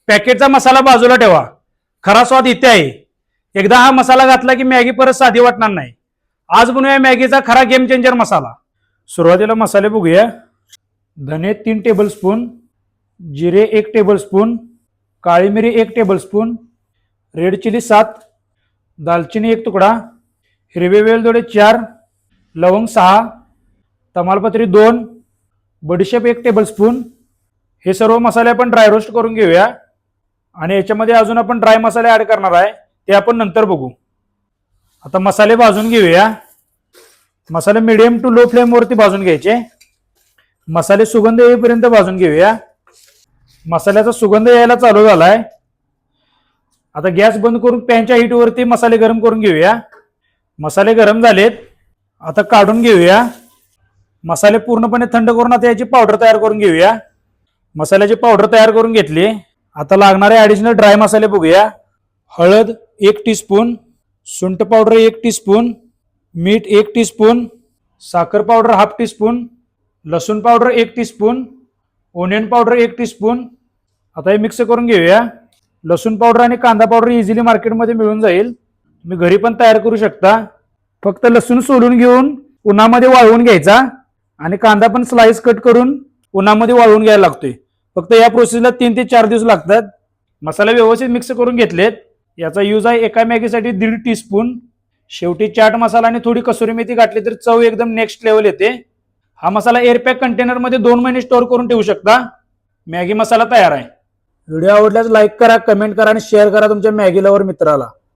पॅकेटचा मसाला बाजूला ठेवा, खरा स्वाद इथे आहे. एकदा हा मसाला घातला की मॅगी परत साधी वाटणार नाही. आज बनवूया मॅगीचा खरा गेम चेंजर मसाला. सुरुवातीला मसाले बघूया. धने 3 टेबलस्पून, जिरे 1 टेबलस्पून, काळी मिरी 1 टेबलस्पून, रेड चिली 7, दालचिनी 1 तुकडा, हिरवे वेलदोडे 4, लवंग 6, तमालपत्री 2, बडीशेप 1 टेबलस्पून. हे सर्व मसाले आपण ड्राय रोस्ट करून घेऊया आणि याच्यामध्ये अजून आपण ड्राय मसाले ऍड करणार आहे, ते आपण नंतर बघू. आता मसाले भाजून घेऊया. मसाले मीडियम टू लो फ्लेम वरती भाजून घ्यायचे. मसाले सुगंध येईपर्यंत भाजून घेऊया. मसाल्याचा सुगंध यायला चालू झालाय. आता गॅस बंद करून पॅनच्या हीट वरती मसाले गरम करून घेऊया. मसाले गरम झालेत, आता काढून घेऊया. मसाले पूर्णपणे थंड करून आता याची पावडर तयार करून घेऊया. मसाल्याची पावडर तयार करून घेतली. आता लागणारे ऍडिशनल ड्राय मसाले बघूया. हळद 1 टीस्पून, सुंठ पावडर 1 टीस्पून, मीठ 1 टीस्पून, साखर पावडर हाफ टीस्पून, लसूण powder 1 teaspoon, onion powder 1 teaspoon. आता हे मिक्स करून घेऊया. लसूण पावडर आणि कांदा पावडर इझिली मार्केटमध्ये मिळून जाईल, तुम्ही घरी पण तयार करू शकता. फक्त लसूण सोलून घेऊन उन्हामध्ये वाळवून घ्यायचा आणि कांदा पण स्लाइस कट करून उन्हामध्ये वाळवून घ्यायला लागतोय. फक्त या प्रोसेसला 3 ते 4 दिवस लागतात. मसाले व्यवस्थित मिक्स करून घेतलेत. याचा यूज आहे एका मॅगीसाठी 1.5 टीस्पून. शेवटी चाट मसाला आणि थोडी कसुरी मेथी घातली तर चव एकदम नेक्स्ट लेवल येते. हा मसाला एअरपॅक कंटेनर मध्ये 2 महिने स्टोअर करून ठेवू शकता. मॅगी मसाला तयार आहे. व्हिडिओ आवडल्यास लाईक करा, कमेंट करा आणि शेअर करा तुमच्या मॅगी लवर मित्राला.